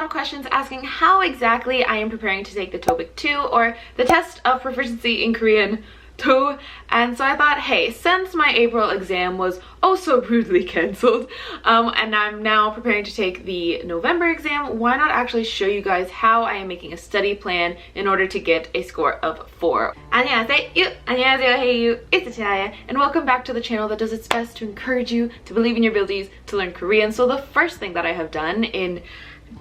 lot of questions asking how exactly I am preparing to take the TOPIK 2, or the test of proficiency in Korean 2. And so I thought, hey, since my April exam was oh so rudely cancelled, and I'm now preparing to take the November exam, why not actually show you guys how I am making a study plan in order to get a score of 4. 안녕하세요, 안녕하세요, hey you, it's Natalia, and welcome back to the channel that does its best to encourage you to believe in your abilities to learn Korean. So the first thing that I have done in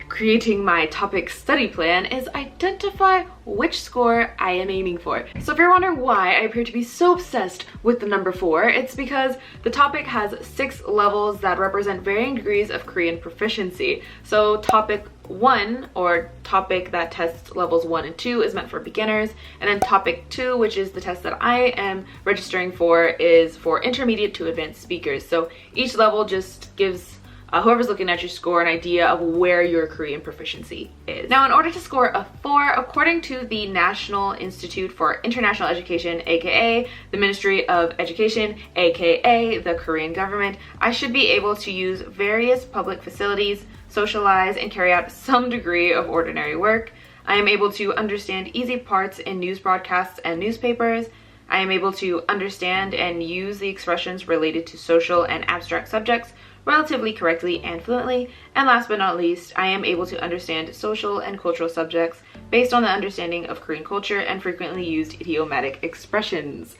creating my topic study plan is identify which score I am aiming for. So if you're wondering why I appear to be so obsessed with the number 4, it's because the topic has 6 levels that represent varying degrees of Korean proficiency. So topic 1, or topic that tests levels 1 and 2, is meant for beginners, and then topic 2, which is the test that I am registering for, is for intermediate to advanced speakers. So each level just gives whoever's looking at your score an idea of where your Korean proficiency is. Now, in order to score a 4, according to the National Institute for International Education, aka the Ministry of Education, aka the Korean government, I should be able to use various public facilities, socialize, and carry out some degree of ordinary work. I am able to understand easy parts in news broadcasts and newspapers. I am able to understand and use the expressions related to social and abstract subjects relatively correctly and fluently. And last but not least, I am able to understand social and cultural subjects based on the understanding of Korean culture and frequently used idiomatic expressions.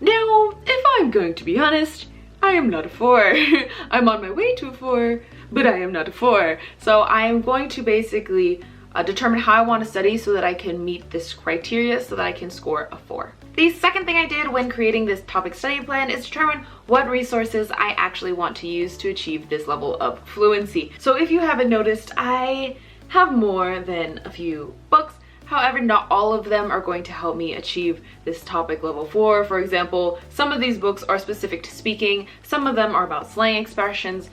Now, if I'm going to be honest, I am not a 4. I'm on my way to a 4, but I am not a 4. So I am going to basically determine how I want to study so that I can meet this criteria so that I can score a 4. The second thing I did when creating this topic study plan is determine what resources I actually want to use to achieve this level of fluency. So if you haven't noticed, I have more than a few books. However, not all of them are going to help me achieve this topic level 4. For example, some of these books are specific to speaking, some of them are about slang expressions,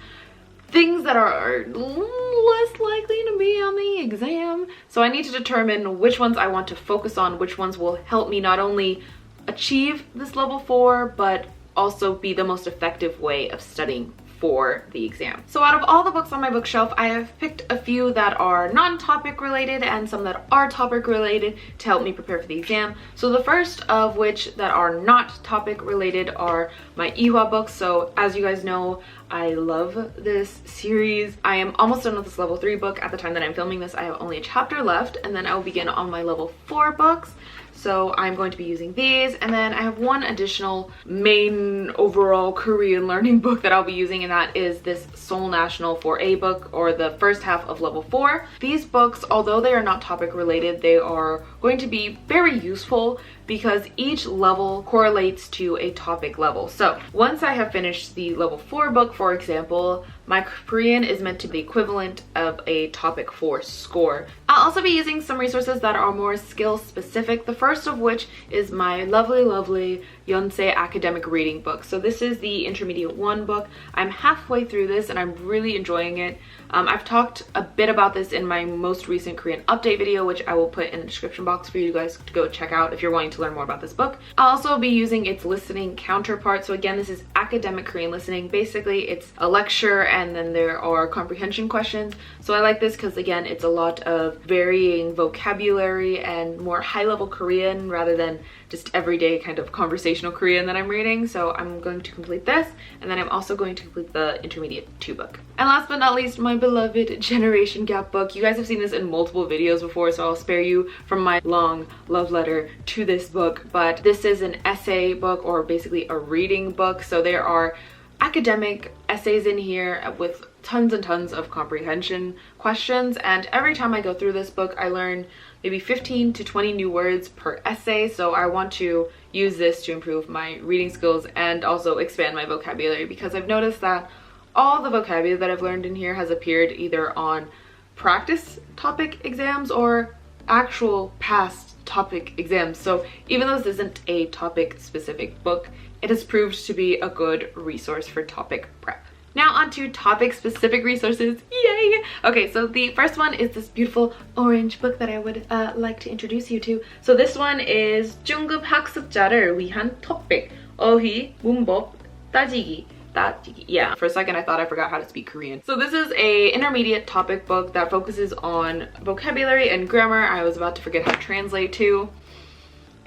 things that are less likely to be on the exam. So I need to determine which ones I want to focus on, which ones will help me not only achieve this level 4, but also be the most effective way of studying for the exam. So out of all the books on my bookshelf, I have picked a few that are non-topic related and some that are topic related to help me prepare for the exam. So the first of which that are not topic related are my Ihwa books. So as you guys know, I love this series. I am almost done with this level 3 book. At the time that I'm filming this, I have only a chapter left, and then I will begin on my level 4 books. So I'm going to be using these, and then I have one additional main overall Korean learning book that I'll be using, and that is this Seoul National 4A book, or the first half of level 4. These books, although they are not topic related, they are going to be very useful because each level correlates to a topic level. So once I have finished the level 4 book, for example, my Korean is meant to be the equivalent of a topic 4 score. I'll also be using some resources that are more skill specific, the first of which is my lovely Yonsei academic reading book. So this is the intermediate 1 book. I'm halfway through this and I'm really enjoying it. I've talked a bit about this in my most recent Korean update video, which I will put in the description box for you guys to go check out if you're wanting to learn more about this book. I'll also be using its listening counterpart. So again, this is academic Korean listening. Basically, it's a lecture and then there are comprehension questions. So I like this because again, it's a lot of varying vocabulary and more high-level Korean rather than just everyday kind of conversational Korean that I'm reading. So I'm going to complete this, and then I'm also going to complete the intermediate 2 book. And last but not least, my beloved Generation Gap book. You guys have seen this in multiple videos before, so I'll spare you from my long love letter to this book. But this is an essay book, or basically a reading book. So there are academic essays in here with tons and tons of comprehension questions, and every time I go through this book I learn maybe 15 to 20 new words per essay. So I want to use this to improve my reading skills and also expand my vocabulary, because I've noticed that all the vocabulary that I've learned in here has appeared either on practice topic exams or actual past topic exams. So even though this isn't a topic specific book, it has proved to be a good resource for topic prep. Now on to topic specific resources, yay! Okay, so the first one is this beautiful orange book that I would like to introduce you to. So this one is 중급 학습자를 위한 토픽, 어휘, 문법, 따지기, that, yeah, for a second I thought I forgot how to speak Korean. So this is a intermediate topic book that focuses on vocabulary and grammar. I was about to forget how to translate to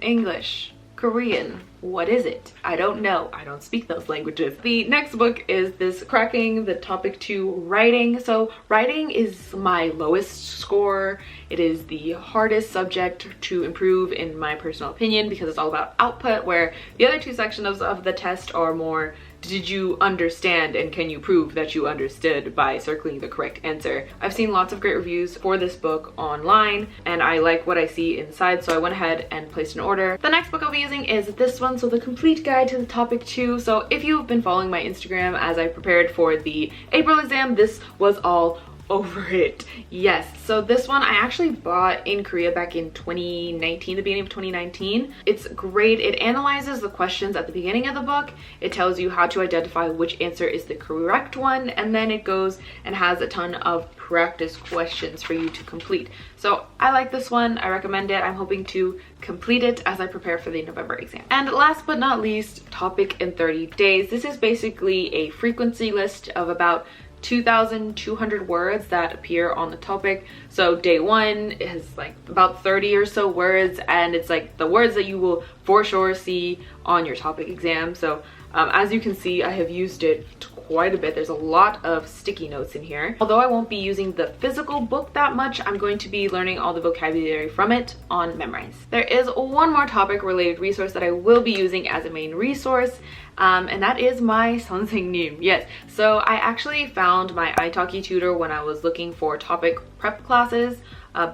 English, Korean. What is it? I don't know. I don't speak those languages. The next book is this Cracking the Topic 2 Writing. So writing is my lowest score. It is the hardest subject to improve in my personal opinion because it's all about output, where the other two sections of the test are more, did you understand and can you prove that you understood by circling the correct answer. I've seen lots of great reviews for this book online and I like what I see inside, so I went ahead and placed an order. The next book I'll be using is this one, so the Complete Guide to the Topic 2. So if you've been following my Instagram as I prepared for the April exam, this was all over it. Yes, so this one I actually bought in Korea back in 2019, the beginning of 2019. It's great. It analyzes the questions at the beginning of the book. It tells you how to identify which answer is the correct one, and then it goes and has a ton of practice questions for you to complete. So I like this one. I recommend it. I'm hoping to complete it as I prepare for the November exam. And last but not least, Topic in 30 Days. This is basically a frequency list of about 2,200 words that appear on the topic. So day one is like about 30 or so words, and it's like the words that you will for sure see on your topic exam. So as you can see, I have used it quite a bit. There's a lot of sticky notes in here. Although I won't be using the physical book that much, I'm going to be learning all the vocabulary from it on Memrise. There is one more topic related resource that I will be using as a main resource, and that is my 선생님. Yes, so I actually found my iTalki tutor when I was looking for topic prep classes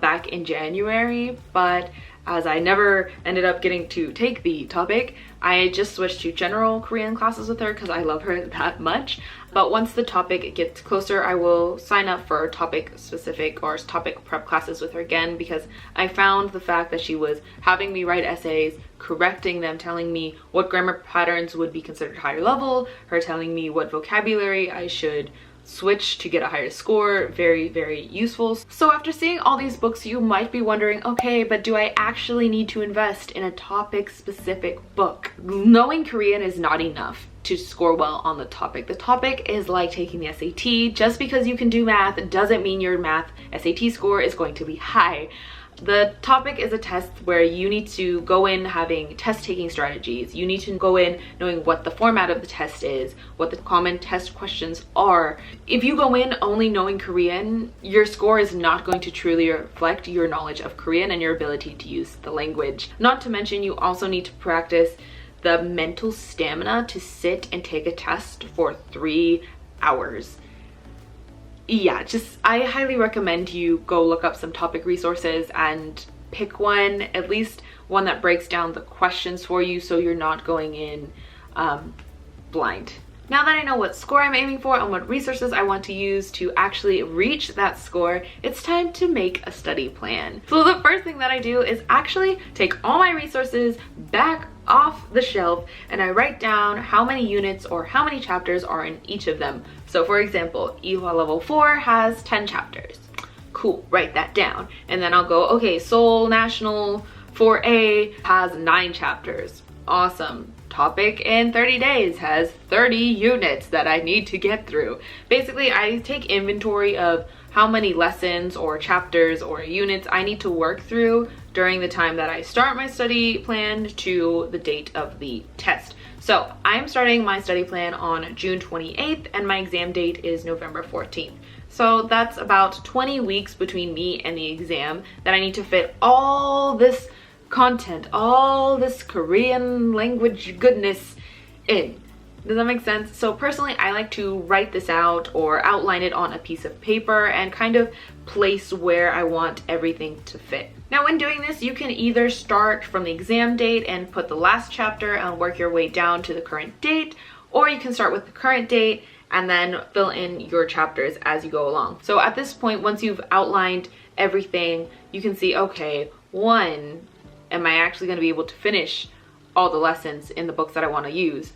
back in January, but as I never ended up getting to take the topic, I just switched to general Korean classes with her because I love her that much. But once the topic gets closer, I will sign up for topic specific or topic prep classes with her again, because I found the fact that she was having me write essays, correcting them, telling me what grammar patterns would be considered higher level, her telling me what vocabulary I should switch to get a higher score. Very, very useful. So after seeing all these books, you might be wondering, okay, but do I actually need to invest in a topic specific book? Knowing Korean is not enough to score well on the topic. The topic is like taking the SAT. Just because you can do math doesn't mean your math SAT score is going to be high. The topic is a test where you need to go in having test-taking strategies. You need to go in knowing what the format of the test is, what the common test questions are. If you go in only knowing Korean, your score is not going to truly reflect your knowledge of Korean and your ability to use the language. Not to mention, you also need to practice the mental stamina to sit and take a test for 3 hours. Yeah, I highly recommend you go look up some topic resources and pick one, at least one that breaks down the questions for you so you're not going in blind. Now that I know what score I'm aiming for and what resources I want to use to actually reach that score, it's time to make a study plan. So the first thing that I do is actually take all my resources back off the shelf and I write down how many units or how many chapters are in each of them. So for example, EWA level 4 has 10 chapters. Cool, write that down. And then I'll go, okay, Seoul National 4A has 9 chapters. Awesome. Topic in 30 days has 30 units that I need to get through. Basically, I take inventory of how many lessons or chapters or units I need to work through during the time that I start my study plan to the date of the test. So I'm starting my study plan on June 28th and my exam date is November 14th. So that's about 20 weeks between me and the exam that I need to fit all this content, all this Korean language goodness in. Does that make sense? So personally, I like to write this out or outline it on a piece of paper and kind of place where I want everything to fit. Now when doing this, you can either start from the exam date and put the last chapter and work your way down to the current date, or you can start with the current date and then fill in your chapters as you go along. So at this point, once you've outlined everything, you can see, okay, 1, am I actually going to be able to finish all the lessons in the books that I want to use?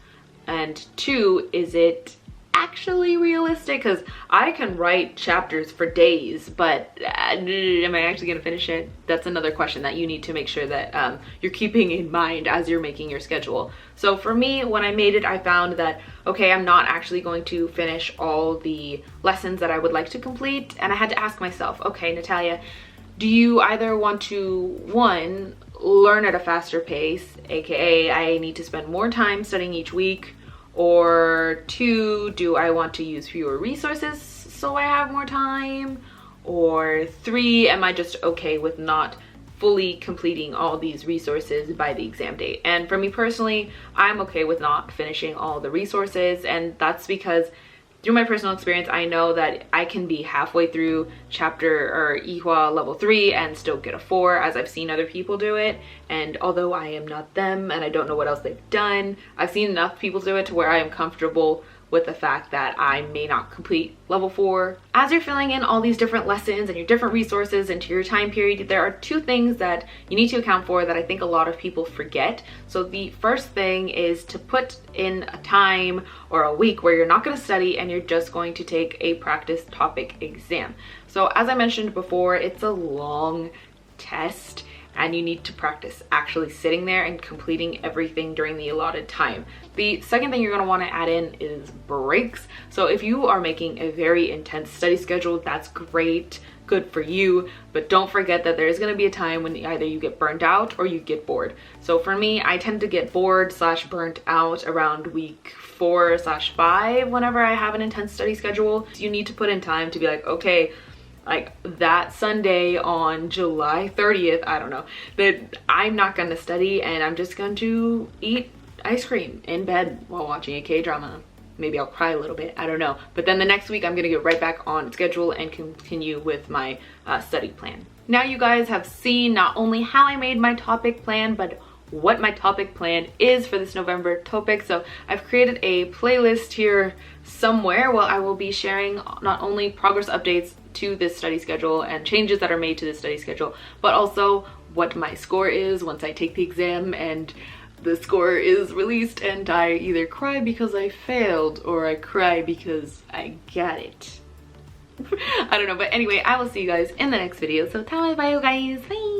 And 2, is it actually realistic? Because I can write chapters for days, but am I actually gonna finish it? That's another question that you need to make sure that you're keeping in mind as you're making your schedule. So for me, when I made it, I found that, okay, I'm not actually going to finish all the lessons that I would like to complete. And I had to ask myself, okay, Natalia, do you either want to, one, learn at a faster pace, aka I need to spend more time studying each week, or two, do I want to use fewer resources so I have more time, or three, am I just okay with not fully completing all these resources by the exam date? And for me personally, I'm okay with not finishing all the resources, and that's because through my personal experience, I know that I can be halfway through chapter or Ihwa level 3 and still get a 4, as I've seen other people do it. And although I am not them and I don't know what else they've done, I've seen enough people do it to where I am comfortable with the fact that I may not complete level 4. As you're filling in all these different lessons and your different resources into your time period, there are two things that you need to account for that I think a lot of people forget. So the first thing is to put in a time or a week where you're not going to study and you're just going to take a practice topic exam. So as I mentioned before, it's a long test and you need to practice actually sitting there and completing everything during the allotted time. The second thing you're going to want to add in is breaks. So if you are making a very intense study schedule, that's great, good for you, but don't forget that there's going to be a time when either you get burnt out or you get bored. So for me, I tend to get bored / burnt out around week 4 / 5 whenever I have an intense study schedule. You need to put in time to be like, okay, like that Sunday on July 30th, I don't know, that I'm not gonna study and I'm just going to eat ice cream in bed while watching a K-drama. Maybe I'll cry a little bit, I don't know. But then the next week I'm gonna get right back on schedule and continue with my study plan. Now you guys have seen not only how I made my topic plan, but what my topic plan is for this November topic. So I've created a playlist here somewhere where I will be sharing not only progress updates to this study schedule and changes that are made to this study schedule, but also what my score is once I take the exam and the score is released and I either cry because I failed or I cry because I got it. I don't know, but anyway, I will see you guys in the next video. So bye guys, bye.